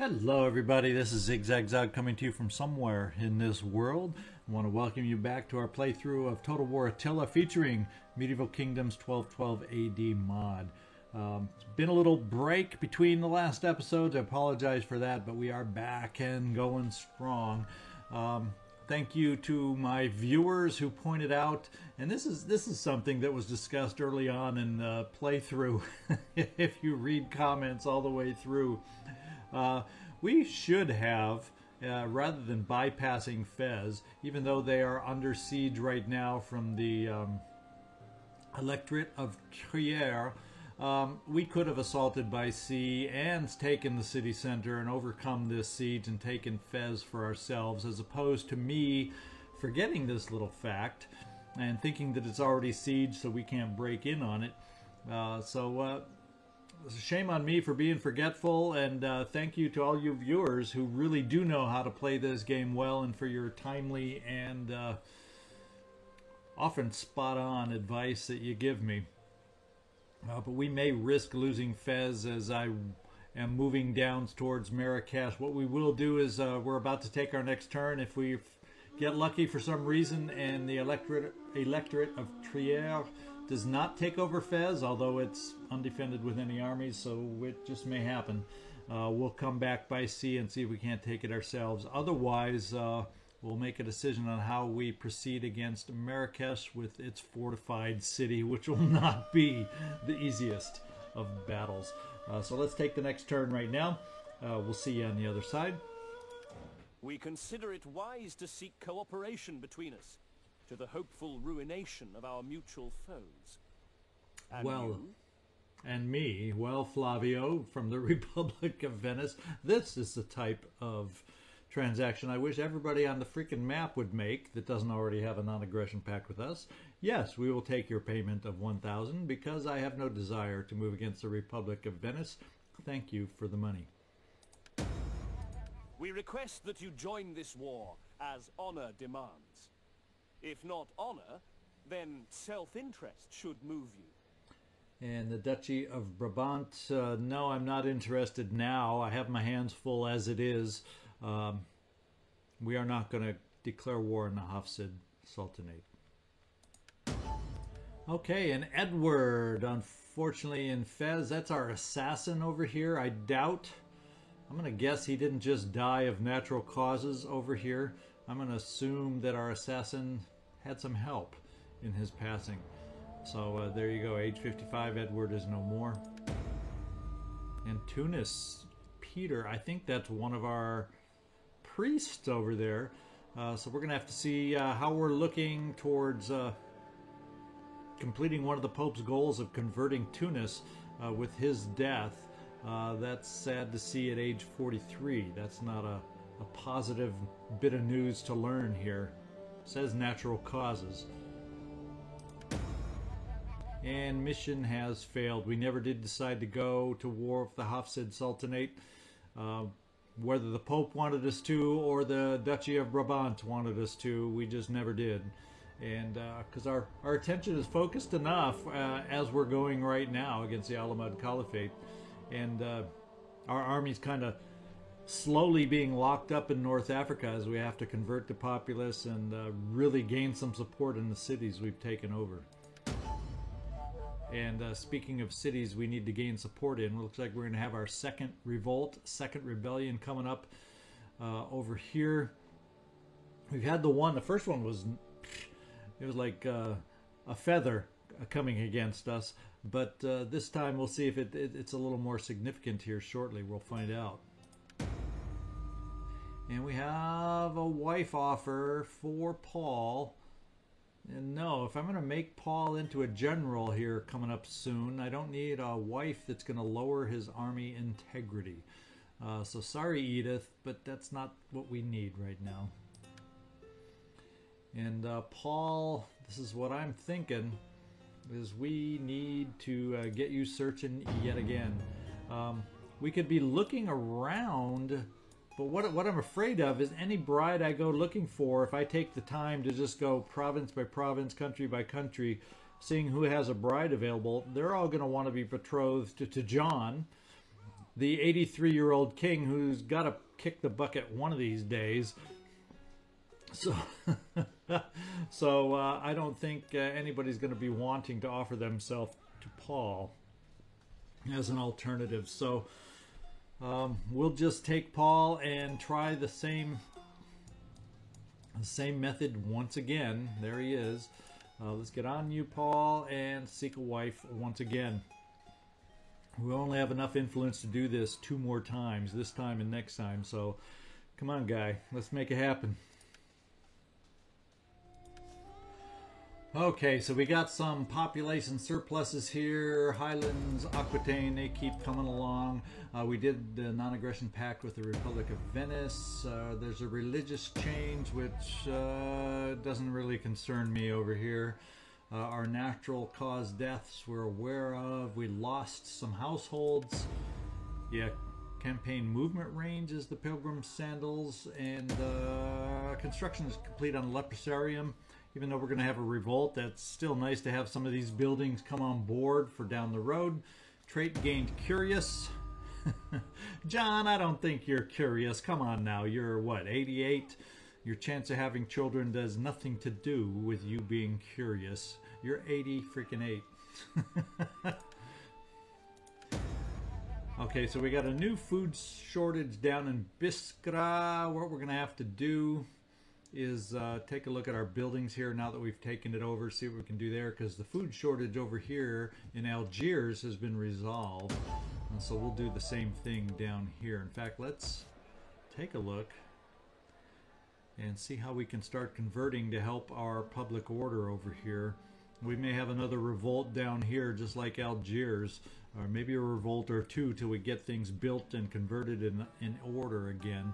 Hello everybody, this is Zigzag coming to you from somewhere in this world. I want to welcome you back to our playthrough of Total War Attila featuring Medieval Kingdoms 1212 AD mod. It's been a little break between the last episodes, I apologize for that, but we are back and going strong. Thank you to my viewers who pointed out, and this is something that was discussed early on in the playthrough, if you read comments all the way through. We should have, rather than bypassing Fez, even though they are under siege right now from the Electorate of Trier, we could have assaulted by sea and taken the city center and overcome this siege and taken Fez for ourselves, as opposed to me forgetting this little fact and thinking that it's already sieged so we can't break in on it. It's a shame on me for being forgetful, and thank you to all you viewers who really do know how to play this game well, and for your timely and often spot-on advice that you give me. But we may risk losing Fez as I am moving down towards Marrakesh. What we will do is we're about to take our next turn. If we get lucky for some reason and the Electorate of Trier does not take over Fez, although it's undefended with any armies, so it just may happen. We'll come back by sea and see if we can't take it ourselves. Otherwise, we'll make a decision on how we proceed against Marrakesh with its fortified city, which will not be the easiest of battles. So let's take the next turn right now. We'll see you on the other side. We consider it wise to seek cooperation between us, to the hopeful ruination of our mutual foes. And you? And me, Flavio from the Republic of Venice. This is the type of transaction I wish everybody on the freaking map would make that doesn't already have a non-aggression pact with us. Yes, we will take your payment of 1,000 because I have no desire to move against the Republic of Venice. Thank you for the money. We request that you join this war as honor demands. If not honor, then self-interest should move you. And the Duchy of Brabant, no, I'm not interested now. I have my hands full as it is. We are not going to declare war on the Hafsid Sultanate. Okay, and Edward, unfortunately in Fez, that's our assassin over here. I'm going to guess he didn't just die of natural causes over here. I'm going to assume that our assassin had some help in his passing. So there you go, age 55, Edward is no more. And Tunis, Peter, I think that's one of our priests over there. So we're going to have to see how we're looking towards completing one of the Pope's goals of converting Tunis with his death. That's sad to see at age 43. That's not a positive bit of news to learn here. It says natural causes. And mission has failed. We never did decide to go to war with the Hafsid Sultanate. Whether the Pope wanted us to or the Duchy of Brabant wanted us to, we just never did. And because our attention is focused enough as we're going right now against the Alamad Caliphate. And our army's kind of slowly being locked up in North Africa as we have to convert the populace and really gain some support in the cities we've taken over. And speaking of cities we need to gain support in, looks like we're going to have our second revolt, second rebellion coming up over here. We've had the first one was, it was like a feather coming against us. But this time we'll see if it's a little more significant here shortly. We'll find out. And we have a wife offer for Paul. And no, if I'm going to make Paul into a general here coming up soon, I don't need a wife that's going to lower his army integrity. So sorry, Edith, but that's not what we need right now. And Paul, this is what I'm thinking, is we need to get you searching yet again. We could be looking around, but what I'm afraid of is any bride I go looking for, if I take the time to just go province by province, country by country, seeing who has a bride available, they're all going to want to be betrothed to John. the 83-year-old king who's got to kick the bucket one of these days. So, I don't think anybody's going to be wanting to offer themselves to Paul as an alternative. So we'll just take Paul and try the same method once again. There he is. Let's get on you, Paul, and seek a wife once again. We only have enough influence to do this 2 more times, this time and next time. So come on, guy, let's make it happen. Okay, so we got some population surpluses here. Highlands, Aquitaine, they keep coming along. We did the non-aggression pact with the Republic of Venice. There's a religious change, which doesn't really concern me over here. Our natural cause deaths we're aware of. We lost some households. Yeah, campaign movement range is the Pilgrim Sandals. And construction is complete on Leprosarium. Even though we're going to have a revolt, that's still nice to have some of these buildings come on board for down the road. Trait gained curious. John, I don't think you're curious. Come on now. You're what, 88? Your chance of having children does nothing to do with you being curious. You're 80 freaking 8. Okay, so we got a new food shortage down in Biskra. What we're going to have to do is take a look at our buildings here now that we've taken it over, see what we can do there, because the food shortage over here in Algiers has been resolved. And so we'll do the same thing down here. In fact, let's take a look and see how we can start converting to help our public order over here. We may have another revolt down here just like Algiers, or maybe a revolt or 2 till we get things built and converted in order again.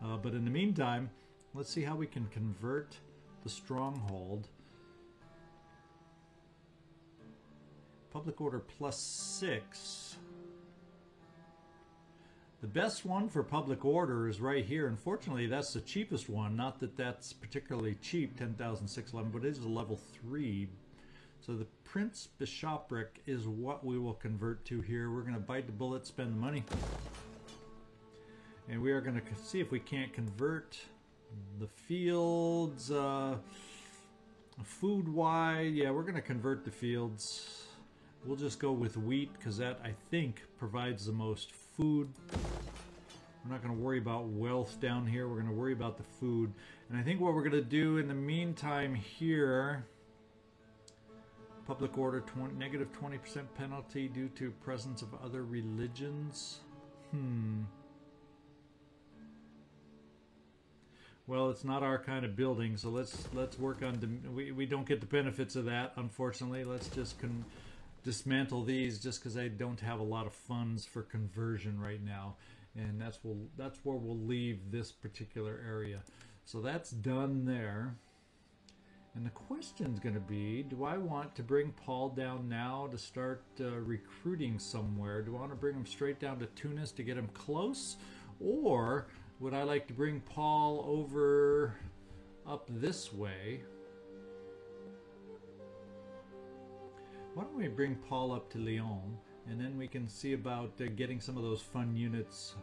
But in the meantime, let's see how we can convert the stronghold. Public order +6. The best one for public order is right here. Unfortunately, that's the cheapest one. Not that that's particularly cheap, 10,611, but it is a level 3. So the Prince Bishopric is what we will convert to here. We're going to bite the bullet, spend the money. And we are going to see if we can't convert the fields, food-wide. Yeah, we're going to convert the fields. We'll just go with wheat because that, I think, provides the most food. We're not going to worry about wealth down here. We're going to worry about the food. And I think what we're going to do in the meantime here, public order, negative 20% penalty due to presence of other religions. Well, it's not our kind of building, so let's work on. We don't get the benefits of that, unfortunately. Let's just dismantle these, just because I don't have a lot of funds for conversion right now, and that's where we'll leave this particular area. So that's done there. And the question's going to be: do I want to bring Paul down now to start recruiting somewhere? Do I want to bring him straight down to Tunis to get him close, or would I like to bring Paul over up this way? Why don't we bring Paul up to Lyon, and then we can see about getting some of those fun units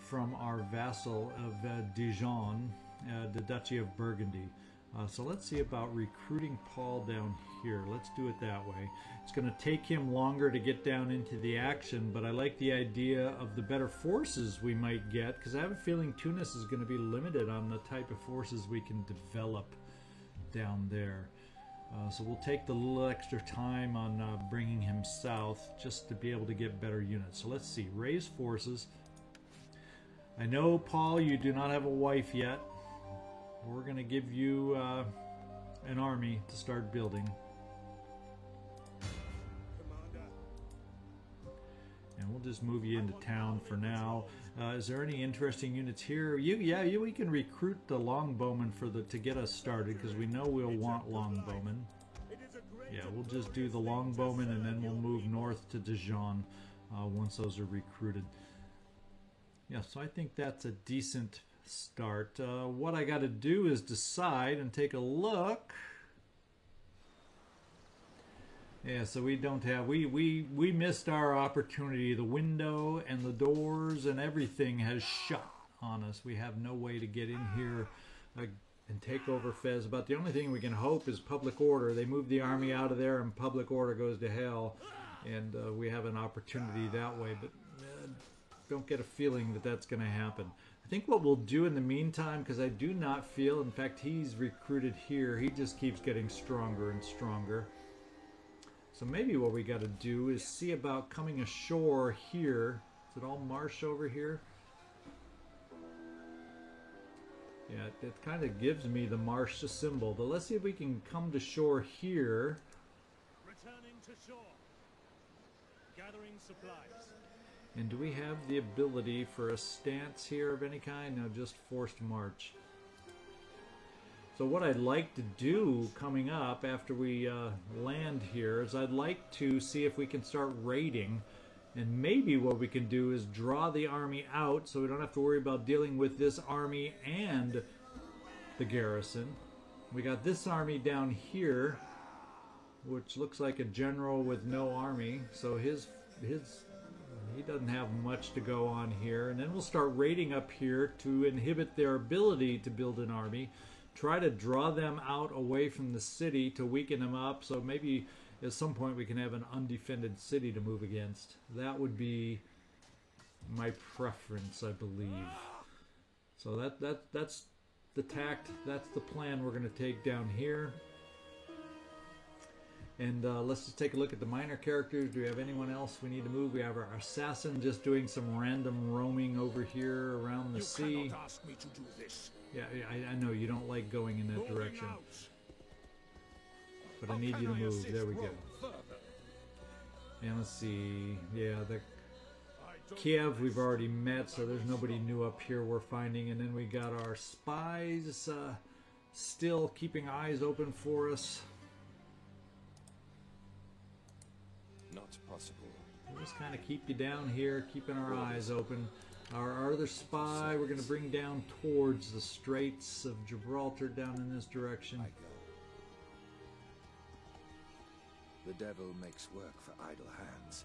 from our vassal of Dijon, the Duchy of Burgundy. So let's see about recruiting Paul down here. Let's do it that way. It's going to take him longer to get down into the action, but I like the idea of the better forces we might get, because I have a feeling Tunis is going to be limited on the type of forces we can develop down there. So we'll take the little extra time on bringing him south just to be able to get better units. So let's see. Raise forces. I know, Paul, you do not have a wife yet. We're going to give you an army to start building. And we'll just move you into town for now. Is there any interesting units here? We can recruit the longbowmen to get us started, because we know we'll want longbowmen. Yeah, we'll just do the longbowmen, and then we'll move north to Dijon once those are recruited. Yeah, so I think that's a decent start. What I got to do is decide and take a look Yeah, so we don't have we missed our opportunity. The window and the doors and everything has shut on us. We have no way to get in here and take over Fez. About the only thing we can hope is public order. They move the army out of there and public order goes to hell, and we have an opportunity that way. But don't get a feeling that that's going to happen. I think what we'll do in the meantime, because I do not feel, in fact, he's recruited here. He just keeps getting stronger and stronger. So maybe what we got to do is see about coming ashore here. Is it all marsh over here? Yeah, it kind of gives me the marsh symbol. But let's see if we can come to shore here. Returning to shore. Gathering supplies. And do we have the ability for a stance here of any kind? No, just forced march. So what I'd like to do coming up after we land here is I'd like to see if we can start raiding. And maybe what we can do is draw the army out so we don't have to worry about dealing with this army and the garrison. We got this army down here, which looks like a general with no army. So he doesn't have much to go on here. And then we'll start raiding up here to inhibit their ability to build an army. Try to draw them out away from the city to weaken them up, so maybe at some point we can have an undefended city to move against. That would be my preference, I believe. So that's the tact, that's the plan we're going to take down here. And let's just take a look at the minor characters. Do we have anyone else we need to move? We have our assassin just doing some random roaming over here around the sea. You cannot ask me to do this. Yeah, I know you don't like going in that direction. But I need you to move. There we go. And let's see. Yeah, the Kiev we've already met, so there's nobody new up here we're finding. And then we got our spies still keeping eyes open for us. Not possible. We'll just kind of keep you down here, keeping our eyes open. Our other spy we're going to bring down towards the Straits of Gibraltar, down in this direction. The devil makes work for idle hands.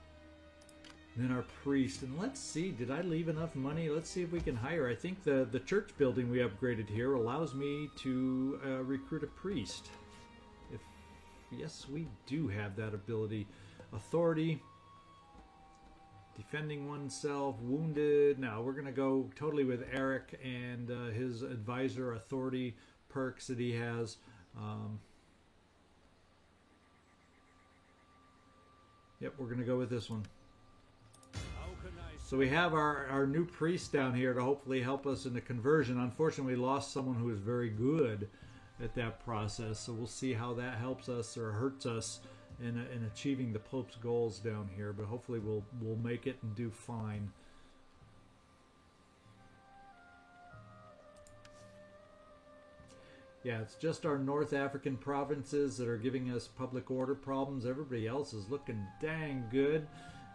And then our priest. And let's see, did I leave enough money? Let's see if we can hire. I think the church building we upgraded here allows me to recruit a priest. Yes, we do have that ability. Authority. Defending oneself, wounded. Now we're going to go totally with Eric and his advisor authority perks that he has. Yep, we're going to go with this one. So we have our new priest down here to hopefully help us in the conversion. Unfortunately, we lost someone who was very good at that process. So we'll see how that helps us or hurts us in achieving the Pope's goals down here, but hopefully we'll make it and do fine. Yeah, it's just our North African provinces that are giving us public order problems. Everybody else is looking dang good.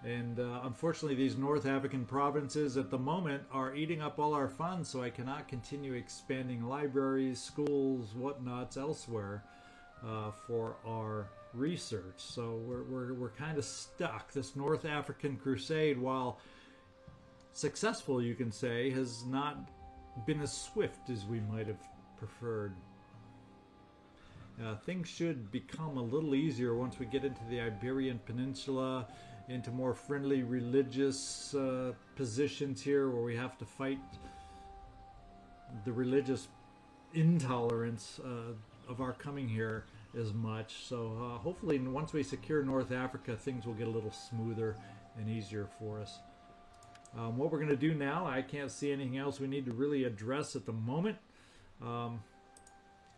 And unfortunately, these North African provinces at the moment are eating up all our funds, so I cannot continue expanding libraries, schools, whatnots elsewhere for our research. So we're kind of stuck. This North African crusade, while successful, you can say, has not been as swift as we might have preferred. Things should become a little easier once we get into the Iberian Peninsula, into more friendly religious positions here where we have to fight the religious intolerance of our coming here as much. So hopefully once we secure North Africa, things will get a little smoother and easier for us. What we're going to do now, I can't see anything else we need to really address at the moment.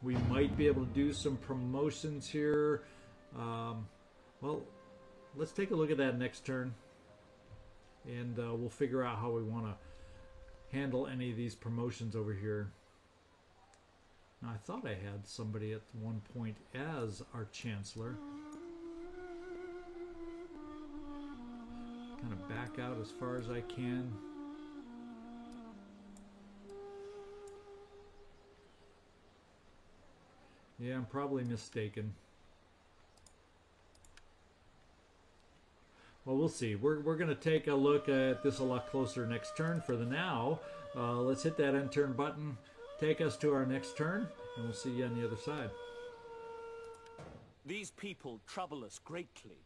We might be able to do some promotions here. Well, let's take a look at that next turn, and we'll figure out how we want to handle any of these promotions over here. Now, I thought I had somebody at one point as our Chancellor. Kind of back out as far as I can. Yeah, I'm probably mistaken. Well, we'll see. We're going to take a look at this a lot closer next turn. For the now, let's hit that end turn button, take us to our next turn, and we'll see you on the other side. These people trouble us greatly.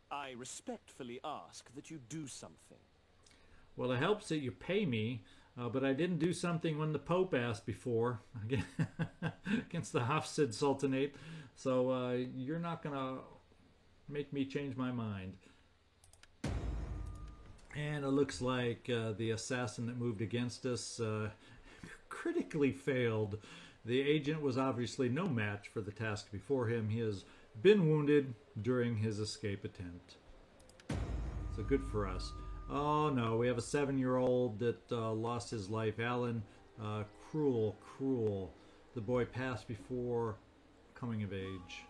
I respectfully ask that you do something. Well, it helps that you pay me, but I didn't do something when the Pope asked before against the Hafsid Sultanate, so you're not going to make me change my mind. And it looks like the assassin that moved against us critically failed. The agent was obviously no match for the task before him. He has been wounded during his escape attempt. So good for us. Oh no, we have a 7-year-old that lost his life. Alan, cruel, cruel. The boy passed before coming of age.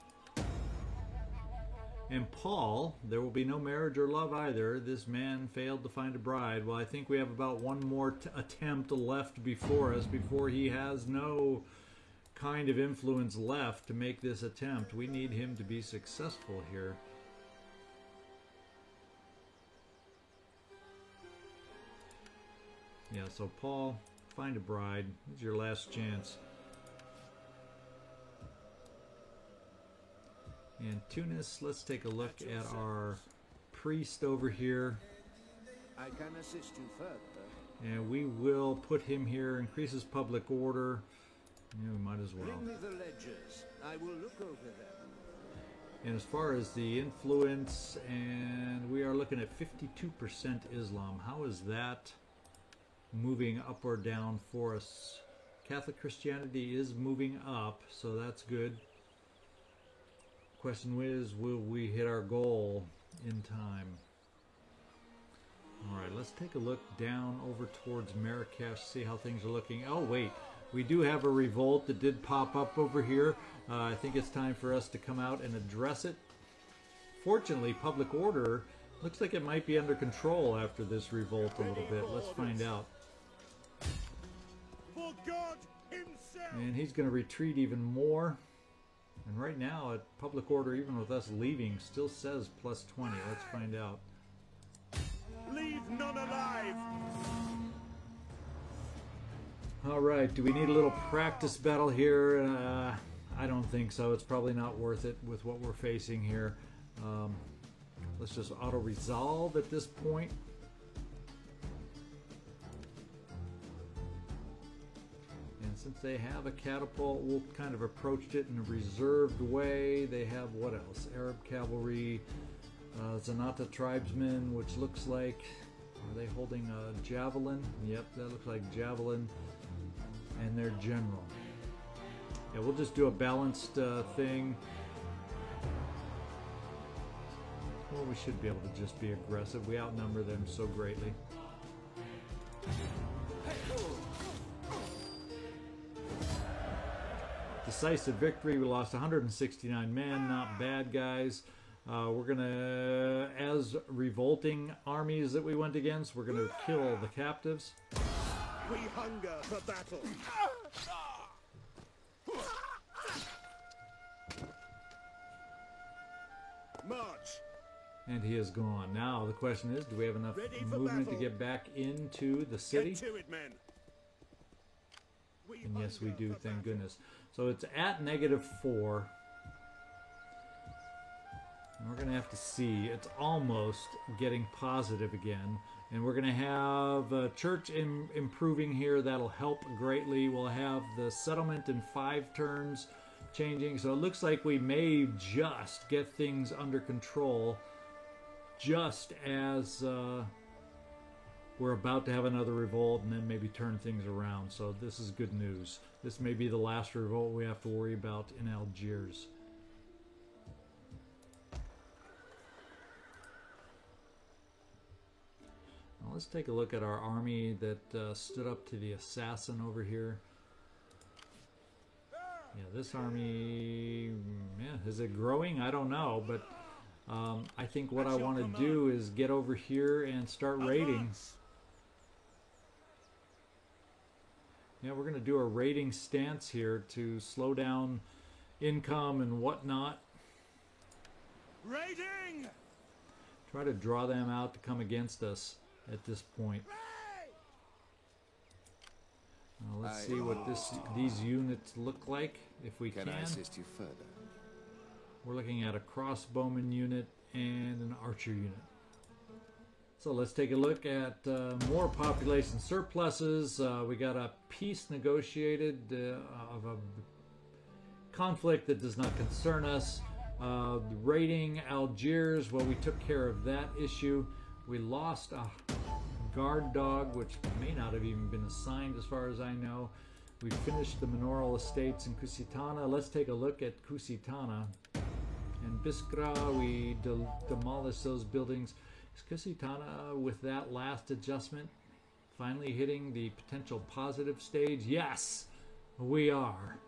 And Paul, there will be no marriage or love either. This man failed to find a bride. Well, I think we have about one more attempt left before us before he has no kind of influence left to make this attempt. We need him to be successful here. Yeah, so Paul, find a bride. This is your last chance. And Tunis, let's take a look at our priest over here. I can assist you further. And we will put him here, increases public order. Yeah, we might as well. Bring me the ledgers. I will look over them. And as far as the influence, and we are looking at 52% Islam. How is that moving up or down for us? Catholic Christianity is moving up, so that's good. Question is, will we hit our goal in time? All right, let's take a look down over towards Marrakesh, see how things are looking. Oh, wait, we do have a revolt that did pop up over here. I think it's time for us to come out and address it. Fortunately, public order looks like it might be under control after this revolt a little bit. Let's find out. For God himself! And he's going to retreat even more. And right now, at public order, even with us leaving, still says plus 20. Let's find out. Leave none alive! All right, do we need a little practice battle here? I don't think so. It's probably not worth it with what we're facing here. Let's just auto-resolve at this point. And since they have a catapult, we'll kind of approach it in a reserved way. They have what else? Arab cavalry, Zanata tribesmen, which looks like, are they holding a javelin? Yep, that looks like javelin. And their general. Yeah, we'll just do a balanced thing. Well, we should be able to just be aggressive. We outnumber them so greatly. Decisive victory. We lost 169 men. Not bad, guys. We're going to, as revolting armies that we went against, we're going to kill the captives. We hunger for battle. March. And he is gone. Now the question is, do we have enough movement to get back into the city? Get to it, men. And yes, we do, thank goodness. So it's at -4. And we're going to have to see. It's almost getting positive again. And we're going to have church improving here. That'll help greatly. We'll have the settlement in 5 turns changing. So it looks like we may just get things under control just as we're about to have another revolt and then maybe turn things around. So this is good news. This may be the last revolt we have to worry about in Algiers. Now let's take a look at our army that stood up to the assassin over here. Yeah, this army, yeah, is it growing? I don't know, but I think what I want to do is get over here and start raiding. Yeah, we're going to do a raiding stance here to slow down income and whatnot. Raiding! Try to draw them out to come against us at this point. Let's see what these units look like, if we can. Can I assist you further? We're looking at a crossbowman unit and an archer unit. So let's take a look at more population surpluses. We got a peace negotiated of a conflict that does not concern us. Raiding Algiers, well, we took care of that issue. We lost a guard dog, which may not have even been assigned as far as I know. We finished the manorial estates in Kusitana. Let's take a look at Kusitana. In Biskra, we demolished those buildings. Is Kusitana, with that last adjustment, finally hitting the potential positive stage? Yes, we are.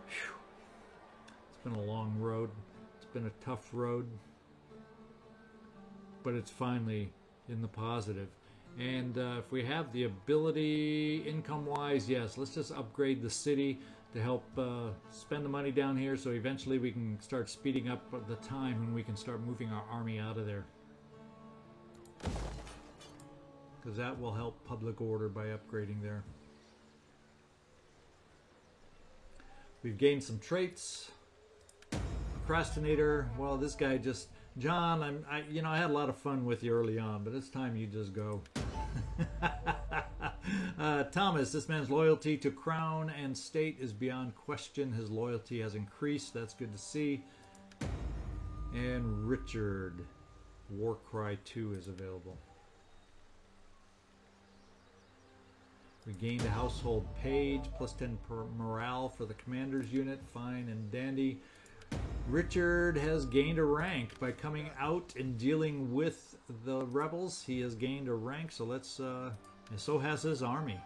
Whew. It's been a long road. It's been a tough road. But it's finally in the positive. And if we have the ability, income-wise, yes, let's just upgrade the city to help spend the money down here so eventually we can start speeding up the time when we can start moving our army out of there. Because that will help public order by upgrading there. We've gained some traits. Procrastinator. Well, this guy just... John, I had a lot of fun with you early on, but it's time you just go. Thomas, this man's loyalty to crown and state is beyond question. His loyalty has increased. That's good to see. And Richard, Warcry 2 is available. We gained a household page, plus 10 per morale for the commander's unit. Fine and dandy. Richard has gained a rank by coming out and dealing with the rebels. He has gained a rank, so let's, and so has his army.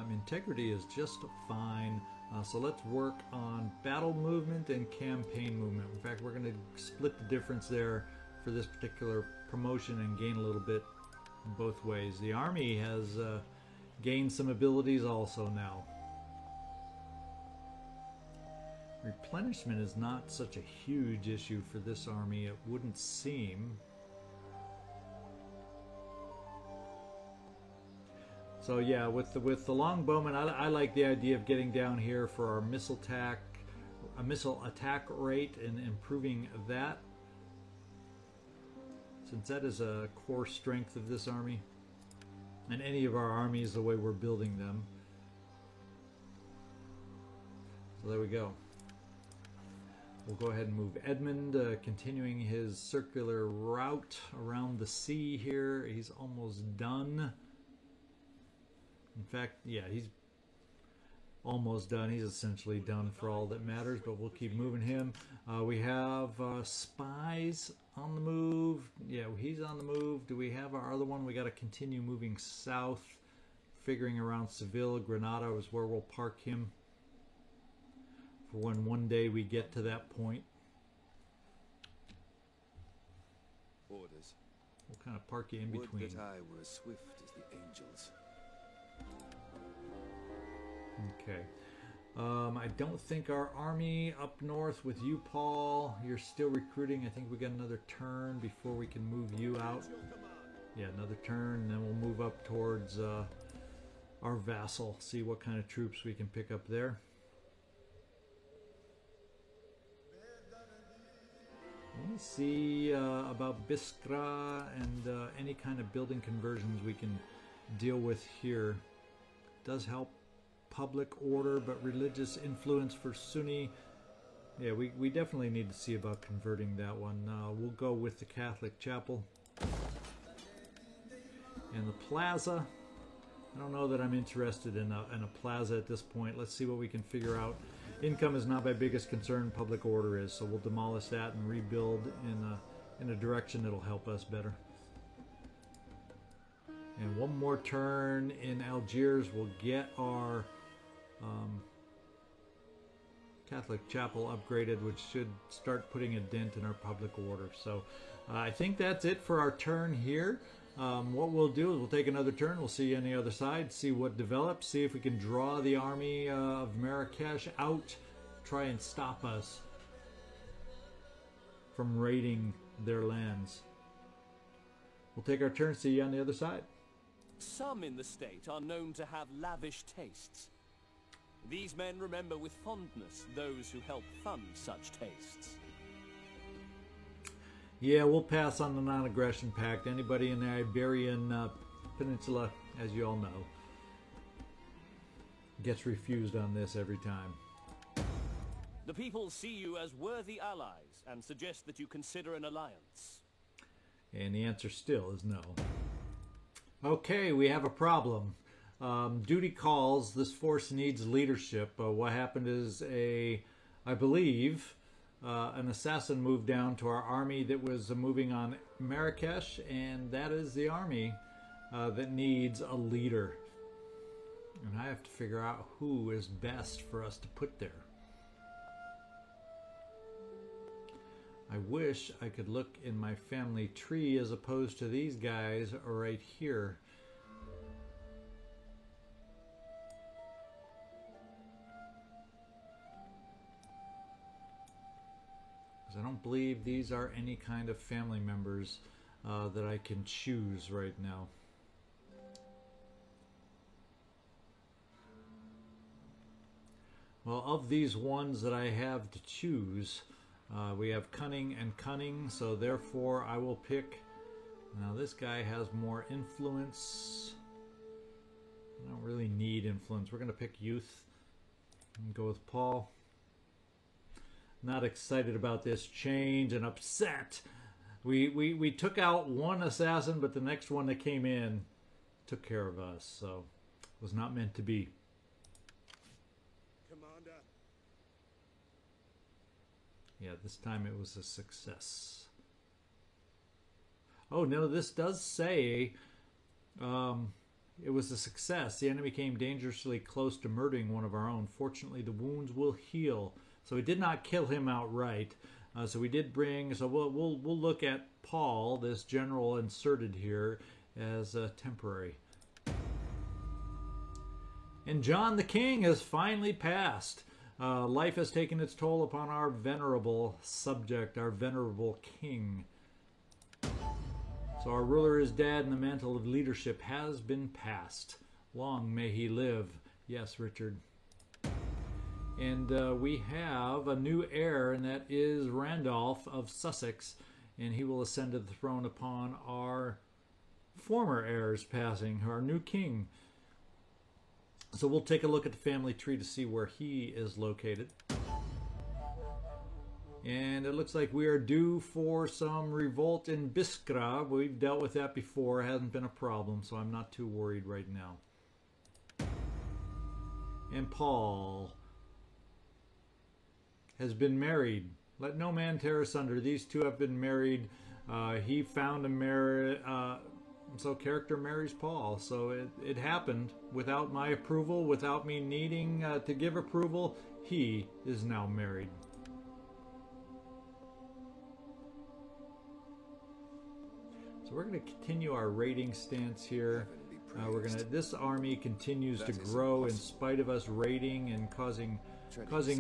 Integrity is just fine. So let's work on battle movement and campaign movement. In fact, we're going to split the difference there for this particular promotion and gain a little bit both ways. The army has gained some abilities also now. Replenishment is not such a huge issue for this army, it wouldn't seem. So yeah, with the longbowmen, I like the idea of getting down here for our missile attack rate and improving that, since that is a core strength of this army and any of our armies the way we're building them. So there we go. We'll go ahead and move Edmund, continuing his circular route around the sea here. He's almost done. In fact, yeah, he's almost done. He's essentially done for all that matters, but we'll keep moving him. We have spies on the move. Yeah, he's on the move. Do we have our other one? We got to continue moving south, figuring around Seville. Granada is where we'll park him for when one day we get to that point. Orders. We'll kind of park you in between. Would that I were as swift as the angels. Okay. I don't think our army up north with you, Paul. You're still recruiting. I think we got another turn before we can move you out. Yeah, another turn, and then we'll move up towards our vassal. See what kind of troops we can pick up there. Let me see about Biskra and any kind of building conversions we can deal with here. Does help public order, but religious influence for Sunni. Yeah, we definitely need to see about converting that one. We'll go with the Catholic chapel. And the plaza. I don't know that I'm interested in a plaza at this point. Let's see what we can figure out. Income is not my biggest concern, public order is, so we'll demolish that and rebuild in a direction that'll help us better. And one more turn in Algiers will get our Catholic chapel upgraded, which should start putting a dent in our public order. So I think that's it for our turn here. What we'll do is we'll take another turn. We'll see you on the other side, see what develops, see if we can draw the army of Marrakesh out try and stop us from raiding their lands. We'll take our turn. See you on the other side. Some in the state are known to have lavish tastes. These men remember with fondness those who help fund such tastes. Yeah, we'll pass on the non-aggression pact. Anybody in the Iberian Peninsula, as you all know, gets refused on this every time. The people see you as worthy allies and suggest that you consider an alliance. And the answer still is no. Okay, we have a problem. Duty calls. This force needs leadership. What happened is I believe, an assassin moved down to our army that was moving on Marrakesh, and that is the army that needs a leader. And I have to figure out who is best for us to put there. I wish I could look in my family tree as opposed to these guys right here. I don't believe these are any kind of family members that I can choose right now. Well, of these ones that I have to choose, we have cunning and cunning, so therefore I will pick... Now this guy has more influence. I don't really need influence. We're going to pick youth and go with Paul. Not excited about this change and upset. We took out one assassin, but the next one that came in took care of us, so it was not meant to be. Commander. Yeah, this time it was a success. Oh no, this does say it was a success. The enemy came dangerously close to murdering one of our own. Fortunately, the wounds will heal. So we did not kill him outright. So we did bring. So we'll look at Paul, this general inserted here, as temporary. And John the King has finally passed. Life has taken its toll upon our venerable subject, our venerable king. So our ruler is dead, and the mantle of leadership has been passed. Long may he live. Yes, Richard. And we have a new heir, and that is Randolph of Sussex, and he will ascend to the throne upon our former heirs passing, our new king. So we'll take a look at the family tree to see where he is located. And it looks like we are due for some revolt in Biskra. We've dealt with that before. It hasn't been a problem, so I'm not too worried right now. And Paul has been married. Let no man tear asunder. These two have been married. He found a marriage. So character marries Paul. So it happened without my approval, without me needing to give approval. He is now married. So we're going to continue our raiding stance here. This army continues to grow in spite of us raiding and causing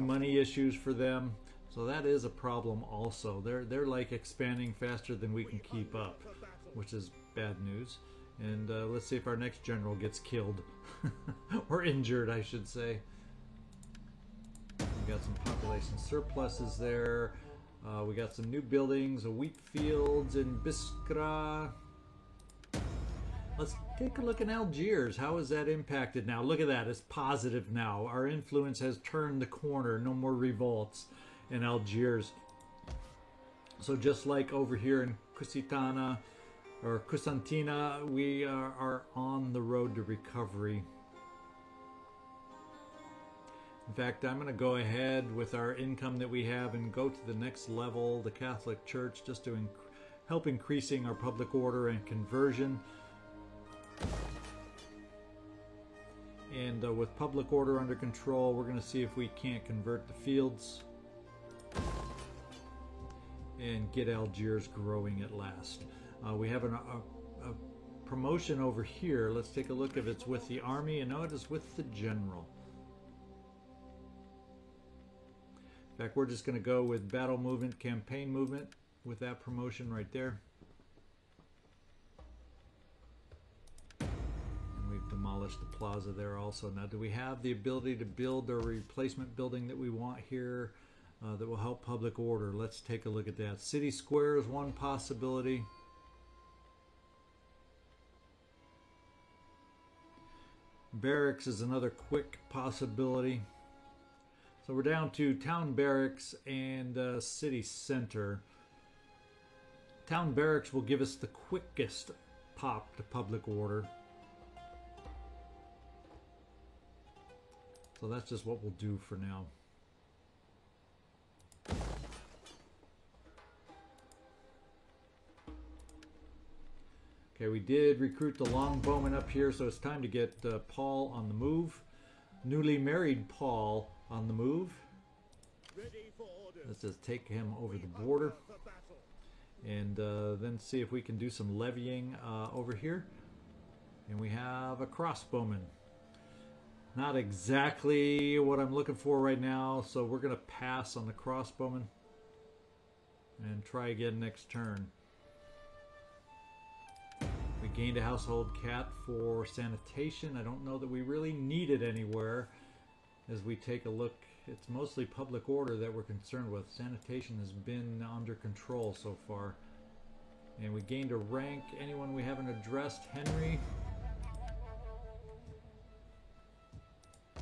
money issues for them. So that is a problem also. They're like expanding faster than we can keep up, which is bad news. And let's see if our next general gets killed or injured, I should say. We got some population surpluses there. We got some new buildings, wheat fields in Biskra. Let's take a look at Algiers. How is that impacted now? Look at that. It's positive now. Our influence has turned the corner. No more revolts in Algiers. So just like over here in Kusitana or Kusantina, we are on the road to recovery. In fact, I'm going to go ahead with our income that we have and go to the next level, the Catholic Church, just to help increasing our public order and conversion. And with public order under control, we're going to see if we can't convert the fields and get Algiers growing at last. We have a promotion over here. Let's take a look if it's with the army. And no, it is with the general. In fact, we're just going to go with battle movement, campaign movement with that promotion right there. And we've demolished the plaza there also. Now, do we have the ability to build a replacement building that we want here that will help public order? Let's take a look at that. City Square is one possibility. Barracks is another quick possibility. So we're down to Town Barracks and City Center. Town Barracks will give us the quickest pop to public order. So that's just what we'll do for now. Okay, we did recruit the longbowman up here, so it's time to get Paul on the move. Newly married Paul on the move. Let's just take him over the border. And then see if we can do some levying over here. And we have a crossbowman. Not exactly what I'm looking for right now, so we're going to pass on the crossbowman. And try again next turn. We gained a household cat for sanitation. I don't know that we really need it anywhere. As we take a look, it's mostly public order that we're concerned with. Sanitation has been under control so far. And we gained a rank. Anyone we haven't addressed? Henry.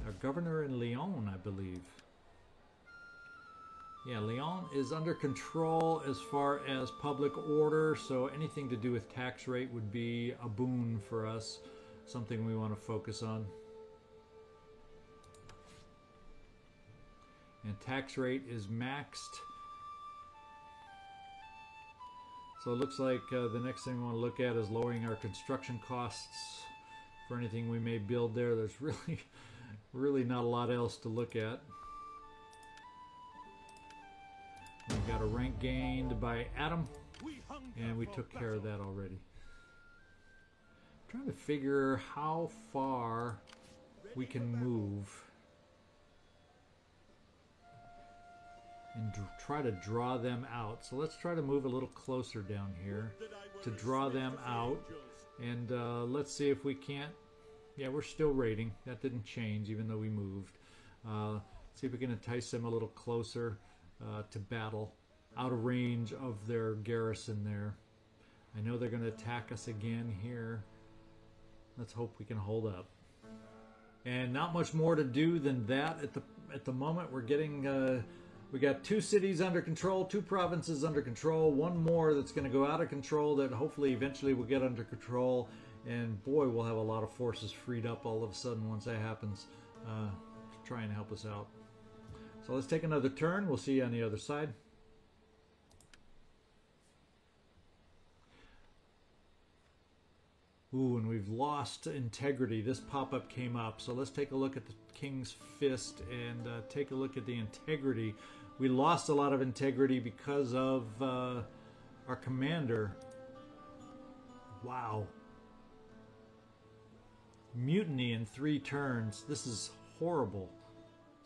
Our governor in Lyon, I believe. Yeah, Lyon is under control as far as public order, so anything to do with tax rate would be a boon for us, something we want to focus on. And tax rate is maxed. So it looks like the next thing we want to look at is lowering our construction costs for anything we may build there. There's really not a lot else to look at. We've got a rank gained by Adam, and we took care of that already. I'm trying to figure how far we can move and try to draw them out. So let's try to move a little closer down here to draw them out, and let's see if we can't. Yeah, we're still raiding. That didn't change even though we moved. See if we can entice them a little closer to battle, out of range of their garrison there. I know they're going to attack us again here. Let's hope we can hold up. And not much more to do than that at the moment. We're getting we got 2 cities under control, 2 provinces under control, 1 more that's going to go out of control that hopefully eventually will get under control. And boy, we'll have a lot of forces freed up all of a sudden once that happens to try and help us out. So let's take another turn. We'll see you on the other side. Ooh, and we've lost integrity. This pop-up came up. So let's take a look at the King's Fist and take a look at the integrity. We lost a lot of integrity because of our commander. Wow. Mutiny in 3 turns. This is horrible.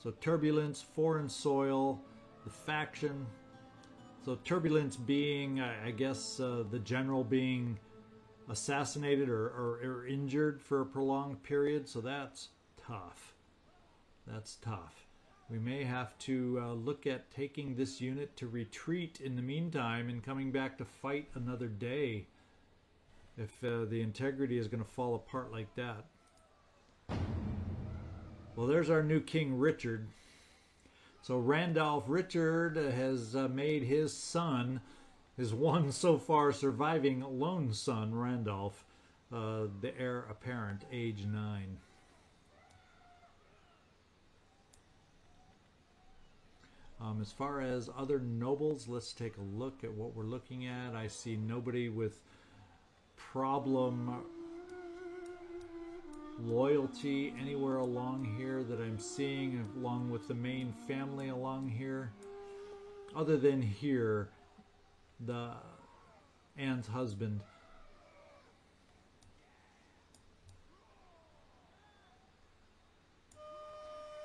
So turbulence, foreign soil, the faction. So turbulence being, I guess, the general being assassinated or injured for a prolonged period. So that's tough. That's tough. We may have to look at taking this unit to retreat in the meantime and coming back to fight another day if the integrity is going to fall apart like that. Well, there's our new King Richard. So Randolph Richard has made his son, his one so far surviving lone son, Randolph, the heir apparent, age 9. As far as other nobles, let's take a look at what we're looking at. I see nobody with problem loyalty anywhere along here that I'm seeing, along with the main family along here, other than here, Anne's husband.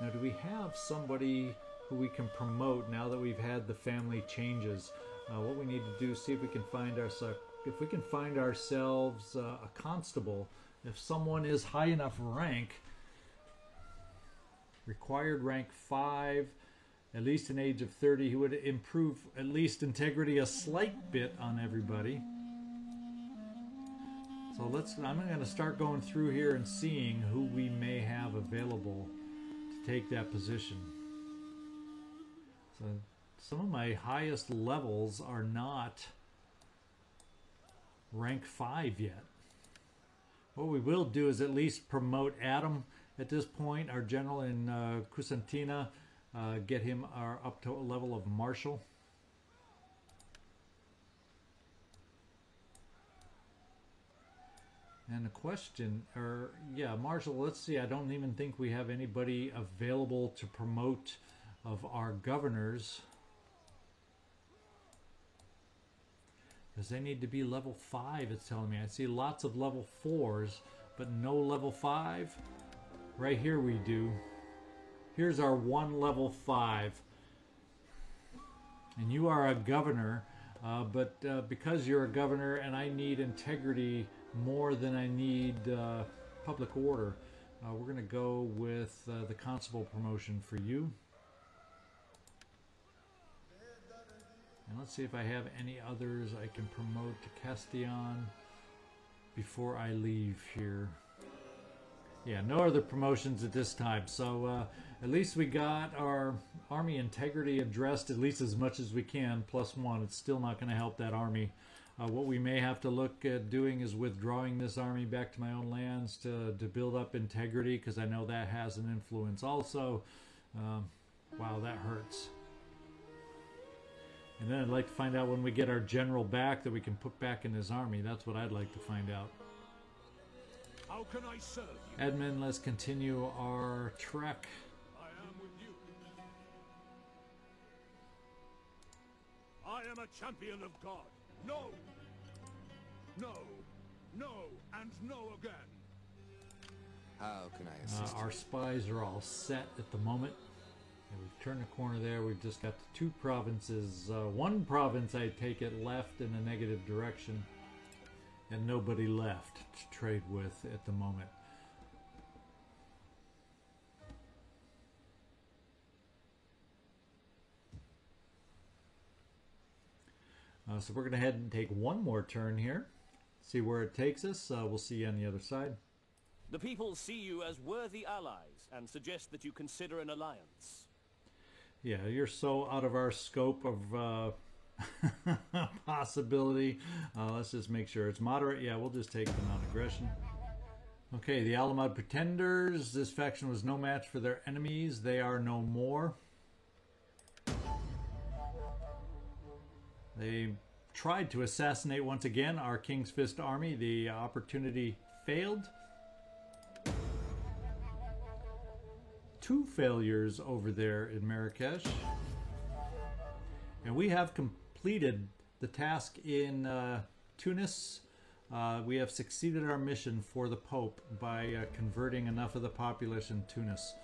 Now, do we have somebody who we can promote now that we've had the family changes. What we need to do is see if we can find ourselves a constable. If someone is high enough rank, required rank 5, at least an age of 30, he would improve at least integrity a slight bit on everybody. So I'm going to start going through here and seeing who we may have available to take that position. So some of my highest levels are not rank 5 yet. What we will do is at least promote Adam at this point, our general in Kusantina, get him up to a level of marshal. And the question, marshal, let's see, I don't even think we have anybody available to promote of our governors. Because they need to be level 5, it's telling me. I see lots of level 4s, but no level 5. Right here we do. Here's our one level 5. And you are a governor, but because you're a governor and I need integrity more than I need public order, we're going to go with the constable promotion for you. And let's see if I have any others I can promote to Castillon before I leave here. Yeah, no other promotions at this time. So at least we got our army integrity addressed at least as much as we can, +1. It's still not going to help that army. What we may have to look at doing is withdrawing this army back to my own lands to build up integrity, because I know that has an influence also. Wow, that hurts. And then I'd like to find out when we get our general back that we can put back in his army. That's what I'd like to find out. How can I serve you? Edmund, let's continue our trek. I am with you. I am a champion of God. No! No! No! And no again! How can I assist Our spies are all set at the moment. And we've turned the corner there. We've just got the 2 provinces. One province, I take it, left in a negative direction. And nobody left to trade with at the moment. So we're going to head and take one more turn here. See where it takes us. We'll see you on the other side. The people see you as worthy allies and suggest that you consider an alliance. Yeah, you're so out of our scope of possibility. Let's just make sure it's moderate. Yeah, we'll just take the non-aggression. Okay, the Alamad Pretenders. This faction was no match for their enemies. They are no more. They tried to assassinate once again our King's Fist army. The opportunity failed. 2 failures over there in Marrakesh. And we have completed the task in Tunis. We have succeeded our mission for the Pope by converting enough of the populace in Tunis.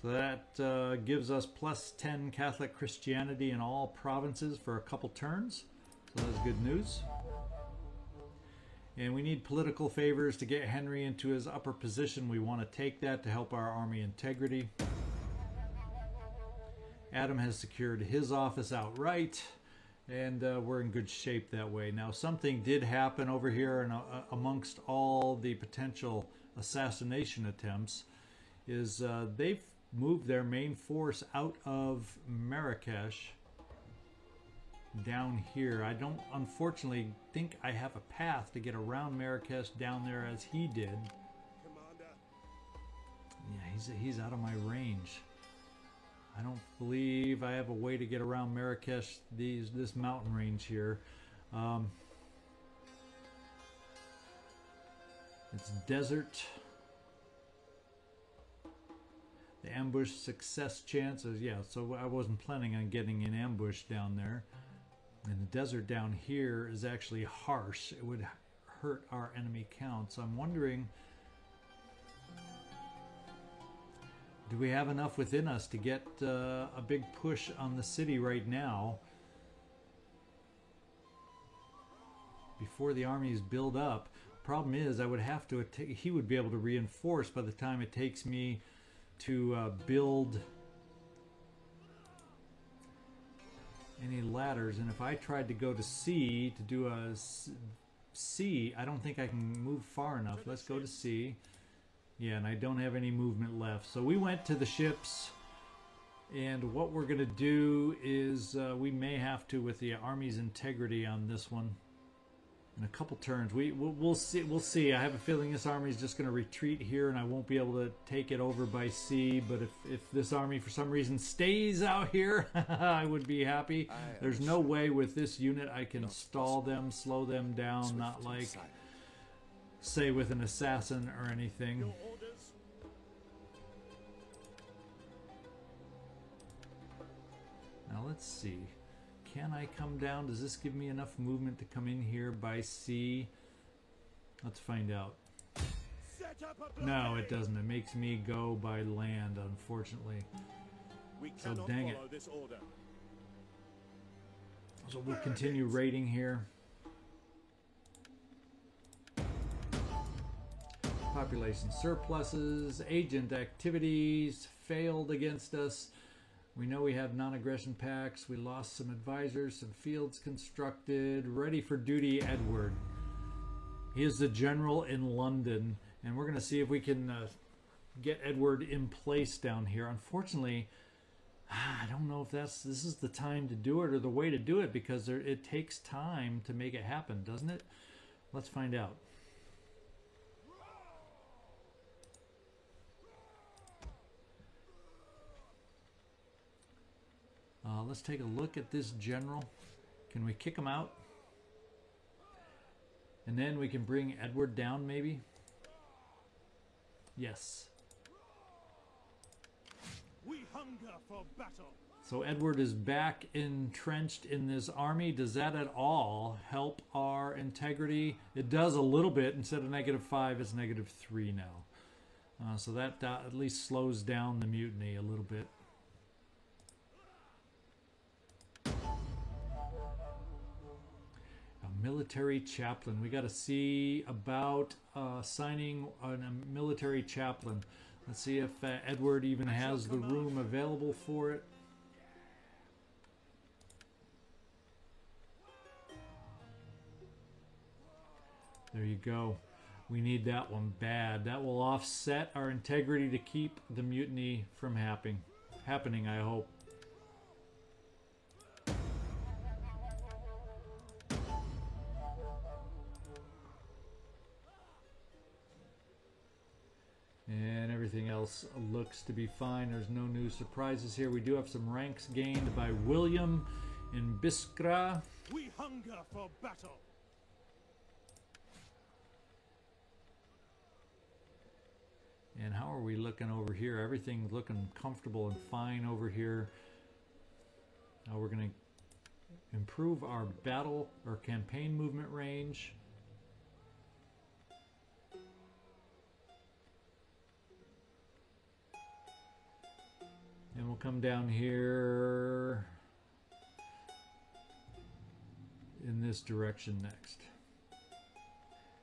So that gives us +10 Catholic Christianity in all provinces for a couple turns. So that's good news. And we need political favors to get Henry into his upper position. We want to take that to help our army integrity. Adam has secured his office outright, and we're in good shape that way. Now, something did happen over here, and amongst all the potential assassination attempts, is they've moved their main force out of Marrakesh down here. I don't, unfortunately, think I have a path to get around Marrakesh down there as he did. Commander. Yeah, he's out of my range. I don't believe I have a way to get around Marrakesh, this mountain range here. It's desert. The ambush success chances, yeah, so I wasn't planning on getting an ambush down there. And the desert down here is actually harsh. It would hurt our enemy count. So I'm wondering, Do we have enough within us to get a big push on the city right now before the armies build up? Problem is, I would have to. He would be able to reinforce by the time it takes me to build any ladders. And if I tried to go to C to do a C, I don't think I can move far enough. Let's go to C. Yeah, and I don't have any movement left. So we went to the ships, and what we're going to do is we may have to, with the army's integrity on this one, in a couple turns. We'll see. We'll see. I have a feeling this army is just going to retreat here, and I won't be able to take it over by sea. But if this army for some reason stays out here, I would be happy. There's no way with this unit I can stall them, slow them down, not like, say, with an assassin or anything. Now let's see. Can I come down? Does this give me enough movement to come in here by sea? Let's find out. No, it doesn't. It makes me go by land, unfortunately. So dang it. So we'll continue raiding here. Population surpluses, agent activities failed against us. We know we have non-aggression pacts. We lost some advisors, some fields constructed. Ready for duty, Edward. He is the general in London, and we're going to see if we can get Edward in place down here. Unfortunately, I don't know if this is the time to do it or the way to do it, because it takes time to make it happen, doesn't it? Let's find out. Let's take a look at this general. Can we kick him out? And then we can bring Edward down, maybe? Yes. We hunger for battle. So Edward is back entrenched in this army. Does that at all help our integrity? It does a little bit. Instead of -5, it's -3 now. So that at least slows down the mutiny a little bit. Military chaplain. We got to see about signing on a military chaplain. Let's see if Edward even has the room available for it. There you go. We need that one bad. That will offset our integrity to keep the mutiny from happening, I hope. And everything else looks to be fine. There's no new surprises here. We do have some ranks gained by William in Biskra. We hunger for battle. And how are we looking over here? Everything's looking comfortable and fine over here. Now we're going to improve our battle or campaign movement range. And we'll come down here in this direction next.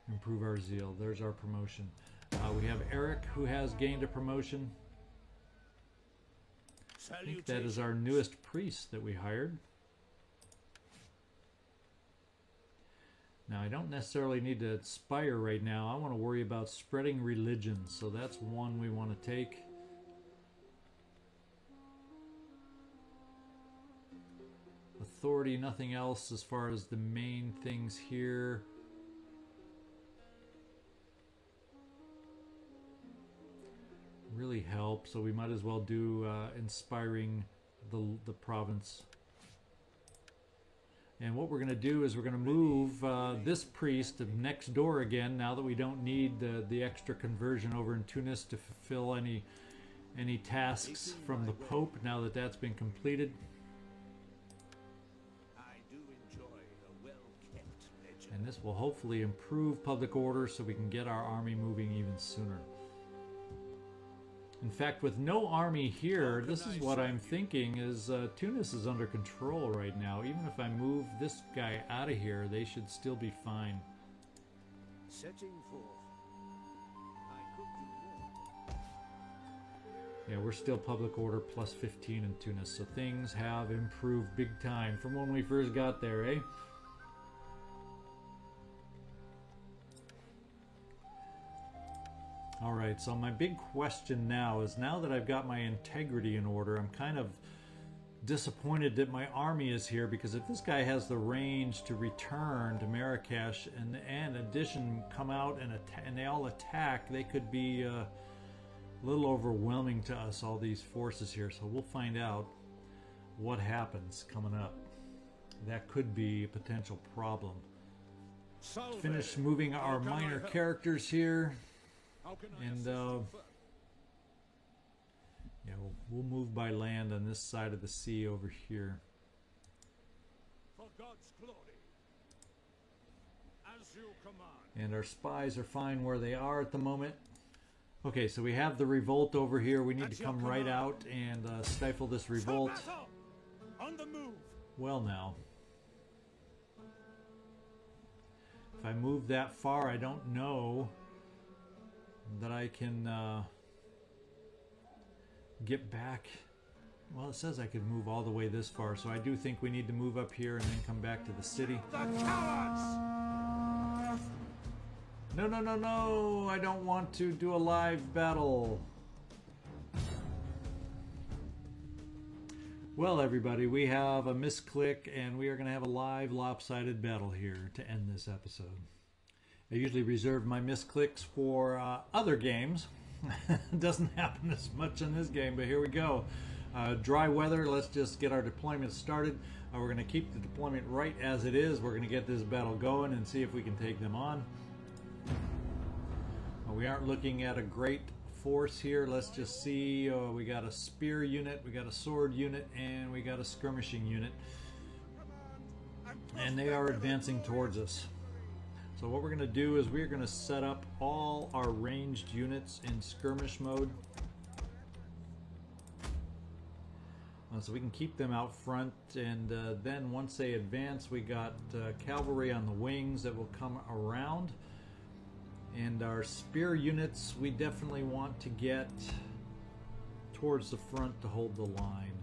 Improve our zeal. There's our promotion. We have Eric, who has gained a promotion. I think that is our newest priest that we hired. Now, I don't necessarily need to aspire right now. I want to worry about spreading religion, so that's one we want to take. Authority, nothing else as far as the main things here. Really help, so we might as well do inspiring the province. And what we're going to do is we're going to move this priest next door again, now that we don't need the extra conversion over in Tunis to fulfill any tasks from the Pope, now that that's been completed. And this will hopefully improve public order so we can get our army moving even sooner. In fact, with no army here, this is what I'm thinking is Tunis is under control right now. Even if I move this guy out of here, they should still be fine. Setting forth. I could do more. Yeah, we're still public order plus 15 in Tunis, so things have improved big time from when we first got there, eh? Alright, so my big question now is, now that I've got my integrity in order, I'm kind of disappointed that my army is here, because if this guy has the range to return to Marrakesh and in addition come out and they all attack, they could be a little overwhelming to us, all these forces here. So we'll find out what happens coming up. That could be a potential problem. Finish moving our minor characters here. And yeah, we'll move by land on this side of the sea over here. For God's glory. As you command. And our spies are fine where they are at the moment. Okay, so we have the revolt over here. We need to come right out and stifle this revolt. On the move. Well now. If I move that far, I don't know that I can get back. Well, it says I could move all the way this far, so I do think we need to move up here and then come back to the city. The cowards! No, no, no, no! I don't want to do a live battle. Well, everybody, we have a misclick, and we are going to have a live lopsided battle here to end this episode. I usually reserve my misclicks for other games. It doesn't happen as much in this game, but here we go. Dry weather, let's just get our deployment started. We're going to keep the deployment right as it is. We're going to get this battle going and see if we can take them on. We aren't looking at a great force here. Let's just see. We got a spear unit, we got a sword unit, and we got a skirmishing unit. And they are advancing towards us. So what we're going to do is we're going to set up all our ranged units in skirmish mode. So we can keep them out front, and then once they advance, we got cavalry on the wings that will come around. And our spear units, we definitely want to get towards the front to hold the line.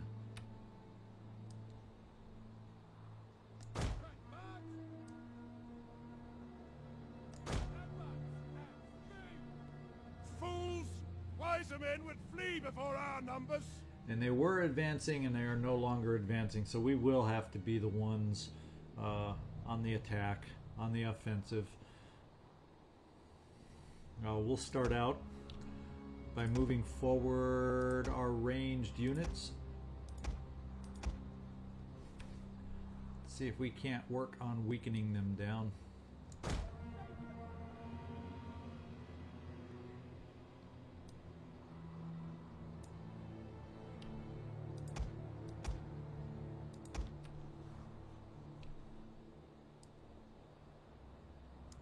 Fools! Wiser men would flee before our numbers. And they were advancing, and they are no longer advancing, so we will have to be the ones on the attack, on the offensive. We'll start out by moving forward our ranged units. Let's see if we can't work on weakening them down.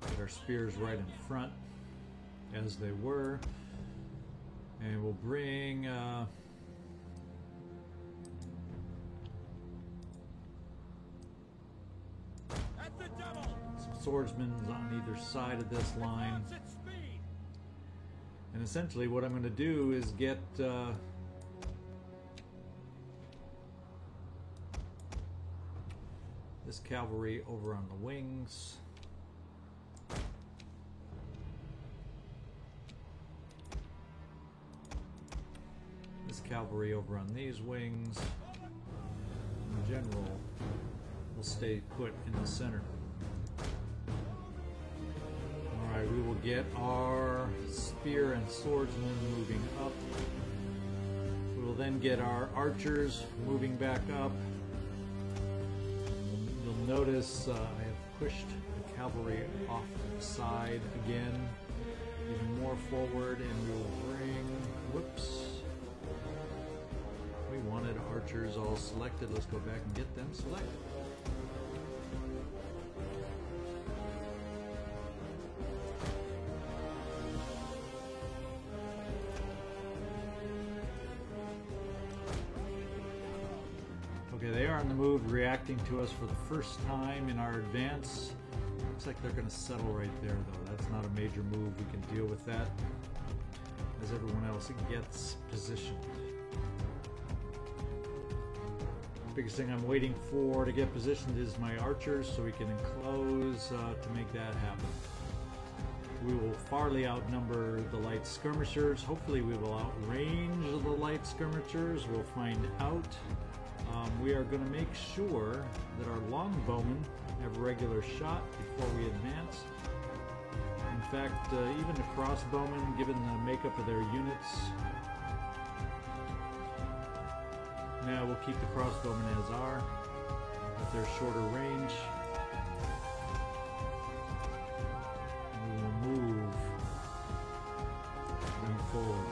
Get our spears right in front, as they were, and we'll bring some swordsmen on either side of this line. And essentially what I'm going to do is get this cavalry over on the wings. This cavalry over on these wings. In general, will stay put in the center. Alright, we will get our spear and swordsmen moving up. We will then get our archers moving back up. You'll notice I have pushed the cavalry off to the side again, even more forward, and we will bring, whoops. We wanted archers all selected. Let's go back and get them selected. Okay, they are on the move, reacting to us for the first time in our advance. Looks like they're going to settle right there, though. That's not a major move. We can deal with that as everyone else gets positioned. Biggest thing I'm waiting for to get positioned is my archers, so we can enclose to make that happen. We will farly outnumber the light skirmishers. Hopefully we will outrange the light skirmishers. We'll find out. We are going to make sure that our longbowmen have a regular shot before we advance. In fact, even the crossbowmen, given the makeup of their units, now we'll keep the crossbowmen as are, with their shorter range. We will move forward.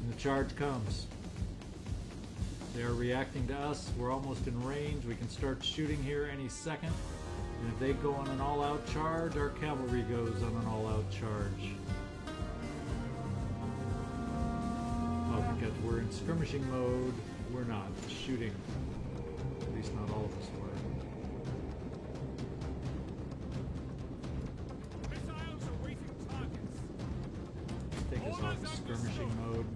And the charge comes. They are reacting to us. We're almost in range. We can start shooting here any second. And if they go on an all-out charge, our cavalry goes on an all-out charge. Oh, because we're in skirmishing mode, we're not shooting. At least not all of us were. Take us off the skirmishing mode.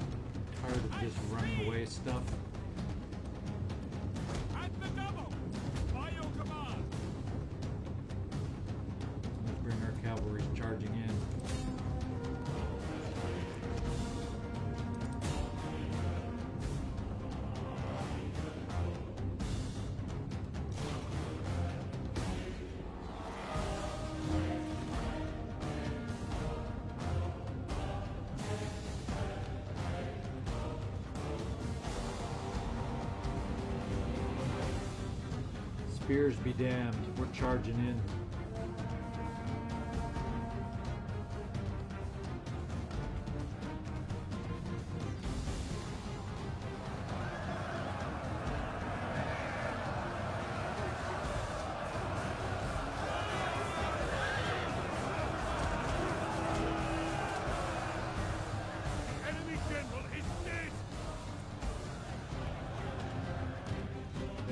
Tired of just running away stuff. Cavalry charging in. Spears be damned, we're charging in.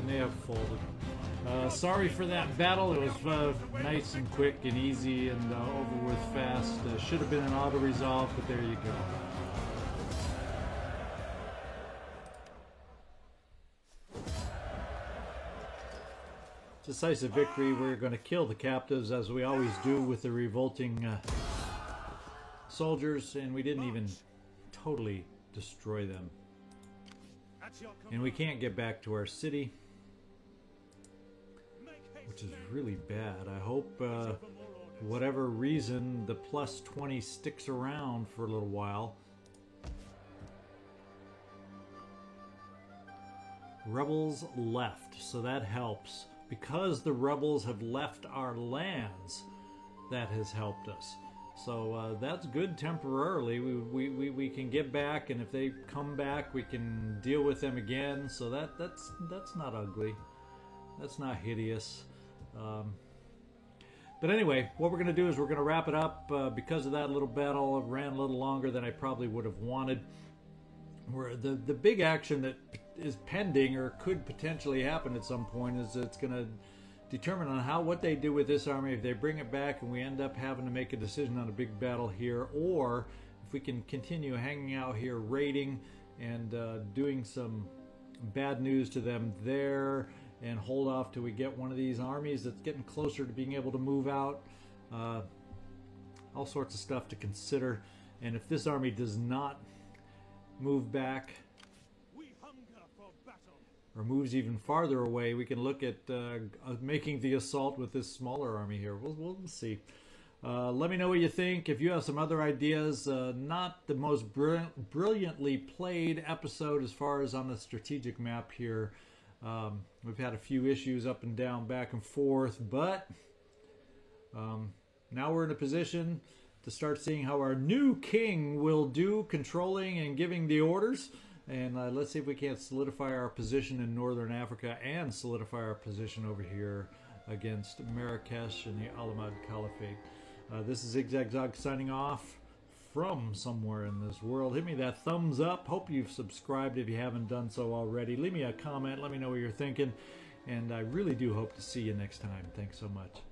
They have folded. Sorry for that battle. It was nice and quick and easy and over with fast. Should have been an auto resolve, but there you go. Decisive victory. We're going to kill the captives as we always do with the revolting soldiers, and we didn't even totally destroy them. And we can't get back to our city, which is really bad. I hope, for whatever reason, the plus 20 sticks around for a little while. Rebels left, so that helps. Because the rebels have left our lands, that has helped us. So that's good temporarily. We can get back, and if they come back, we can deal with them again. So that's not ugly. That's not hideous. But anyway, what we're going to do is we're going to wrap it up. Because of that little battle, it ran a little longer than I probably would have wanted. The big action that is pending or could potentially happen at some point is it's going to determine on what they do with this army. If they bring it back and we end up having to make a decision on a big battle here, or if we can continue hanging out here raiding and doing some bad news to them there and hold off till we get one of these armies that's getting closer to being able to move out. All sorts of stuff to consider. And if this army does not move back or moves even farther away, we can look at making the assault with this smaller army here. We'll see. Let me know what you think. If you have some other ideas, not the most brilliantly played episode as far as on the strategic map here. We've had a few issues up and down, back and forth, but now we're in a position to start seeing how our new king will do controlling and giving the orders. And let's see if we can't solidify our position in Northern Africa and solidify our position over here against Marrakesh and the Alamad Caliphate. This is Zigzag Zog signing off from somewhere in this world. Hit me that thumbs up. Hope you've subscribed if you haven't done so already. Leave me a comment. Let me know what you're thinking. And I really do hope to see you next time. Thanks so much.